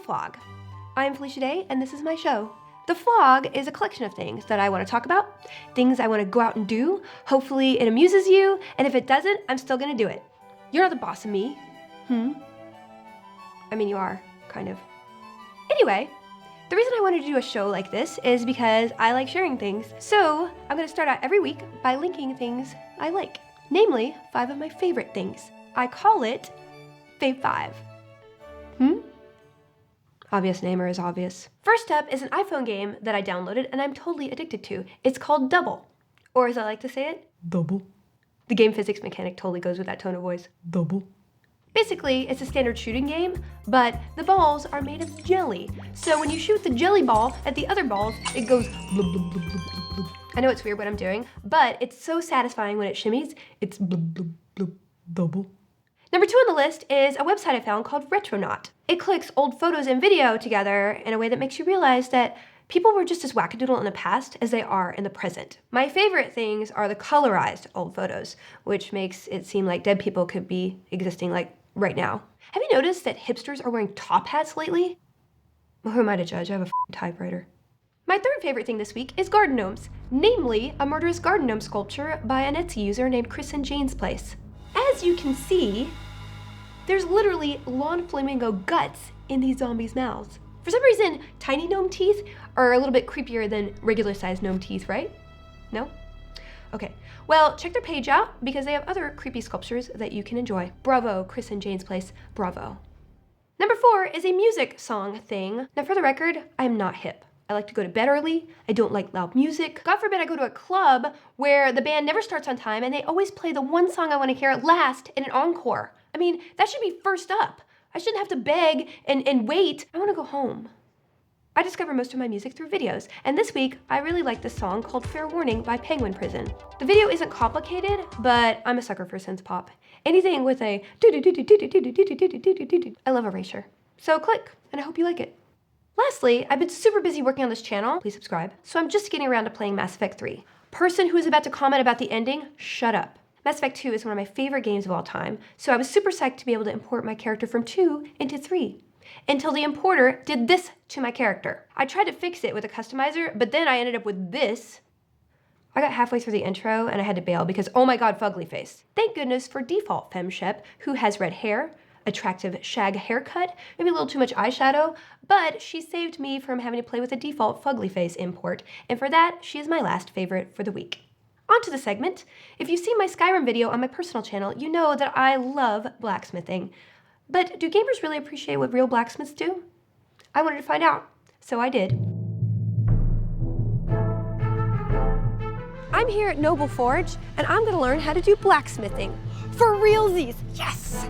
Flog. I'm Felicia Day, and this is my show. The Flog is a collection of things that I want to talk about, things I want to go out and do. Hopefully it amuses you, and if it doesn't, I'm still gonna do it. You're not the boss of me. I mean, you are, kind of. Anyway, the reason I wanted to do a show like this is because I like sharing things. So I'm gonna start out every week by linking things I like, namely 5 of my favorite things. I call it FAVE. Obvious namer is obvious. First up is an iPhone game that I downloaded and I'm totally addicted to. It's called Double, or as I like to say it, Double. The game physics mechanic totally goes with that tone of voice. Double. Basically, it's a standard shooting game, but the balls are made of jelly. So when you shoot the jelly ball at the other balls, it goes blub, blub, blub, blub, blub, blub. I know it's weird what I'm doing, but it's so satisfying when it shimmies. It's blub, blub, blub, double. Number 2 on the list is a website I found called Retronaut. It clicks old photos and video together in a way that makes you realize that people were just as wackadoodle in the past as they are in the present. My favorite things are the colorized old photos, which makes it seem like dead people could be existing like right now. Have you noticed that hipsters are wearing top hats lately? Well, who am I to judge? I have a typewriter. My third favorite thing this week is garden gnomes, namely a murderous garden gnome sculpture by an Etsy user named Chris and Jane's Place. As you can see, there's literally lawn flamingo guts in these zombies' mouths. For some reason, tiny gnome teeth are a little bit creepier than regular sized gnome teeth, right? No? Okay, well, check their page out because they have other creepy sculptures that you can enjoy. Bravo, Chris and Jane's Place, bravo. Number 4 is a music song thing. Now for the record, I am not hip. I like to go to bed early. I don't like loud music. God forbid I go to a club where the band never starts on time and they always play the one song I want to hear last in an encore. I mean, that should be first up. I shouldn't have to beg and wait. I want to go home. I discover most of my music through videos, and this week I really like this song called Fair Warning by Penguin Prison. The video isn't complicated, but I'm a sucker for synth-pop. Anything with a I love erasure. So click, and I hope you like it. Lastly, I've been super busy working on this channel, please subscribe, so I'm just getting around to playing Mass Effect 3. Person who is about to comment about the ending, shut up. Mass Effect 2 is one of my favorite games of all time, so I was super psyched to be able to import my character from 2 into 3. Until the importer did this to my character. I tried to fix it with a customizer, but then I ended up with this. I got halfway through the intro and I had to bail because, oh my god, fugly face. Thank goodness for default FemShep, who has red hair, attractive shag haircut, maybe a little too much eyeshadow, but she saved me from having to play with a default fugly face import, and for that, she is my last favorite for the week. On to the segment. If you've seen my Skyrim video on my personal channel, you know that I love blacksmithing. But do gamers really appreciate what real blacksmiths do? I wanted to find out, so I did. I'm here at Noble Forge, and I'm gonna learn how to do blacksmithing. For realsies, yes!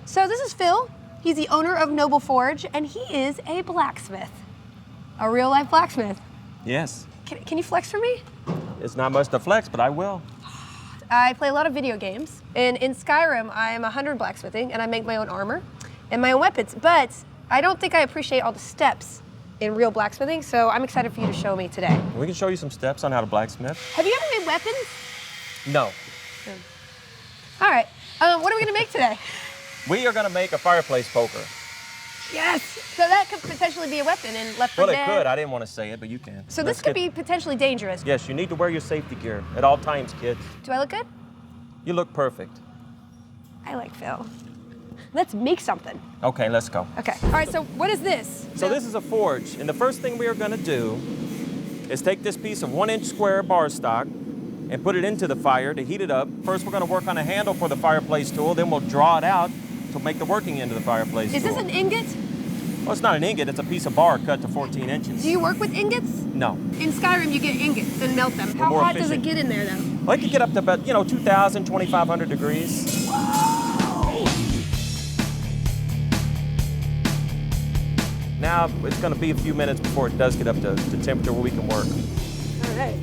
So this is Phil. He's the owner of Noble Forge, and he is a blacksmith. A real-life blacksmith. Yes. Can you flex for me? It's not much to flex, but I will. I play a lot of video games, and in Skyrim, I'm 100 blacksmithing, and I make my own armor and my own weapons, but I don't think I appreciate all the steps in real blacksmithing, so I'm excited for you to show me today. We can show you some steps on how to blacksmith. Have you ever made weapons? No. All right, what are we gonna make today? We are gonna make a fireplace poker. Yes! So that could potentially be a weapon in Left 4 Well, Dead. it could. I didn't want to say it, but you can. So this could be potentially dangerous. Yes, you need to wear your safety gear at all times, kids. Do I look good? You look perfect. I like Phil. Let's make something. Okay, let's go. Okay. All right, so what is this? So this is a forge, and the first thing we are gonna do is take this piece of 1-inch square bar stock and put it into the fire to heat it up. First, we're gonna work on a handle for the fireplace tool, then we'll draw it out to make the working end of the fireplace tool. Is this an ingot? Well, it's not an ingot, it's a piece of bar cut to 14 inches. Do you work with ingots? No. In Skyrim, you get ingots and melt them. How more hot does it efficient. get in there, though? Well, it can get up to about, 2,000, 2,500 degrees. Whoa! Now, it's gonna be a few minutes before it does get up to temperature where we can work. All right.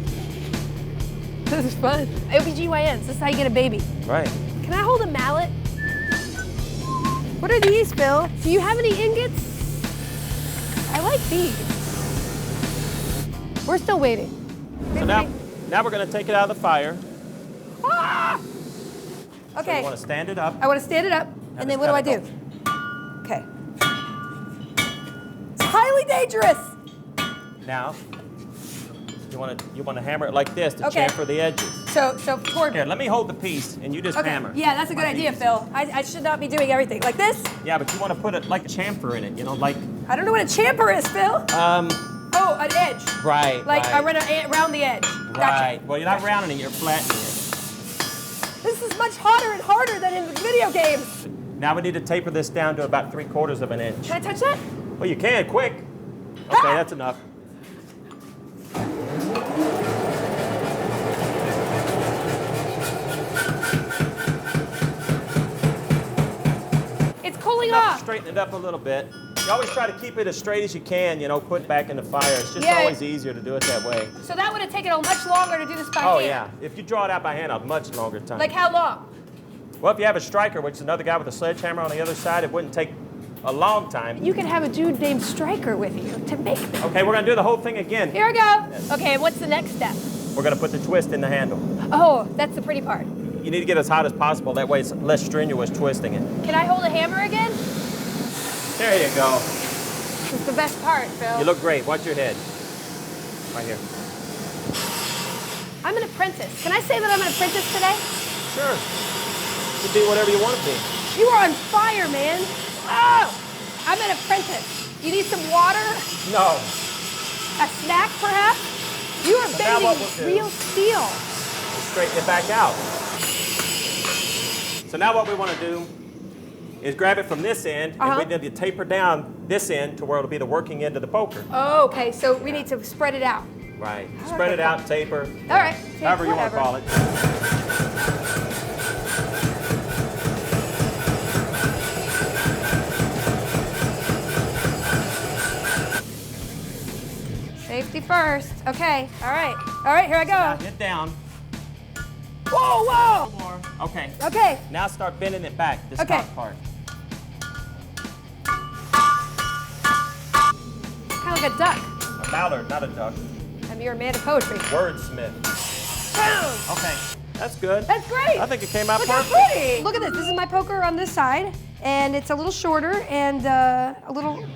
This is fun. OBGYNs, this is how you get a baby. Right. Can I hold a mallet? What are these, Phil? Do you have any ingots? I like these. We're still waiting. So now we're gonna take it out of the fire. Ah! Okay. So you want to stand it up. I want to stand it up, and then what do I do? Okay. It's highly dangerous. Now, you want to hammer it like this to chamfer the edges. So toward me. Here, let me hold the piece, and you just hammer. Yeah, that's a good idea, Phil. I should not be doing everything like this. Yeah, but you want to put it like a chamfer in it, you know, like. I don't know what a chamfer is, Phil. Oh, an edge. Right. Like I run around the edge. Right. Gotcha. Well, you're not rounding it, you're flattening it. This is much hotter and harder than in the video games. Now we need to taper this down to about 3/4 of an inch. Can I touch that? Well, you can, quick. Okay, that's enough. It's cooling off. Straighten it up a little bit. You always try to keep it as straight as you can, you know, put it back in the fire. It's just always easier to do it that way. So that would have taken much longer to do this by hand. Oh, yeah. If you draw it out by hand, a much longer time. Like how long? Well, if you have a striker, which is another guy with a sledgehammer on the other side, it wouldn't take a long time. You can have a dude named Striker with you to make this. Okay, we're going to do the whole thing again. Here we go. Okay, what's the next step? We're going to put the twist in the handle. Oh, that's the pretty part. You need to get as hot as possible. That way it's less strenuous twisting it. Can I hold a hammer again? There you go. This is the best part, Phil. You look great. Watch your head. Right here. I'm an apprentice. Can I say that I'm an apprentice today? Sure. You can be whatever you want to be. You are on fire, man. Oh, I'm an apprentice. You need some water? No. A snack, perhaps? You are bending real steel. Straighten it back out. So now what we want to do is grab it from this end, and we need to taper down this end to where it'll be the working end of the poker. Oh, okay. So we need to spread it out. Right. Spread it out, taper. All right. However you want to call it. Safety first. Okay. All right. All right, here I go. Now hit down. Whoa, whoa. One more. Okay. Okay. Now start bending it back, this top part. Kind of like a duck. A mallard, not a duck. I mean, you're a man of poetry. Wordsmith. Boom. Okay. That's good. That's great. I think it came out perfect. Look how pretty. Look at this. This is my poker on this side, and it's a little shorter and a little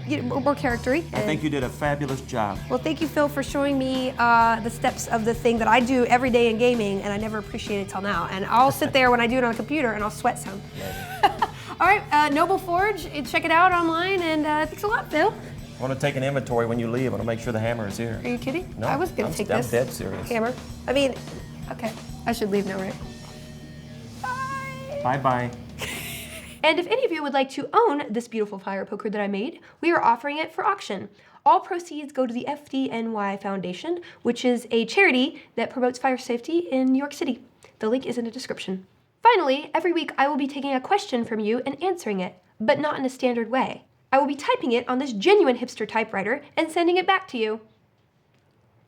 more charactery. I think you did a fabulous job. Well, thank you, Phil, for showing me the steps of the thing that I do every day in gaming, and I never appreciated till now. And I'll sit there when I do it on a computer, and I'll sweat some. All right, Noble Forge. Check it out online, and thanks a lot, Phil. I want to take an inventory when you leave. I want to make sure the hammer is here. Are you kidding? No, I was going to take this. I'm dead serious. Hammer. I mean, okay. I should leave now, right? Bye. Bye-bye. And if any of you would like to own this beautiful fire poker that I made, we are offering it for auction. All proceeds go to the FDNY Foundation, which is a charity that promotes fire safety in New York City. The link is in the description. Finally, every week I will be taking a question from you and answering it, but not in a standard way. I will be typing it on this genuine hipster typewriter and sending it back to you.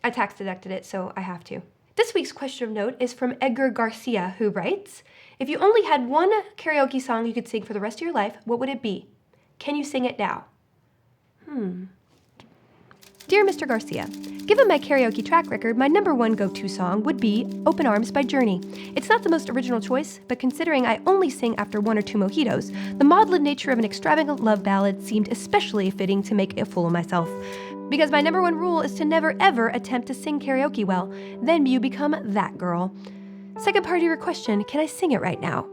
I tax deducted it, so I have to. This week's question of note is from Edgar Garcia, who writes, if you only had one karaoke song you could sing for the rest of your life, what would it be? Can you sing it now? Dear Mr. Garcia, given my karaoke track record, my #1 go-to song would be Open Arms by Journey. It's not the most original choice, but considering I only sing after 1 or 2 mojitos, the maudlin nature of an extravagant love ballad seemed especially fitting to make a fool of myself. Because my #1 rule is to never ever attempt to sing karaoke well, then you become that girl. Second part of your question, can I sing it right now?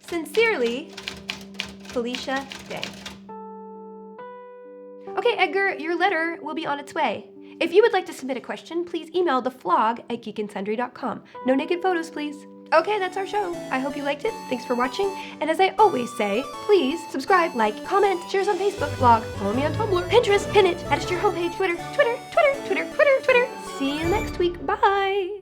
Sincerely, Felicia Day. Okay, Edgar, your letter will be on its way. If you would like to submit a question, please email the Flog at geekandsundry.com. No naked photos, please. Okay, that's our show. I hope you liked it. Thanks for watching. And as I always say, please subscribe, like, comment, share us on Facebook, blog, follow me on Tumblr, Pinterest, pin it, add us to your homepage, Twitter. See you next week. Bye.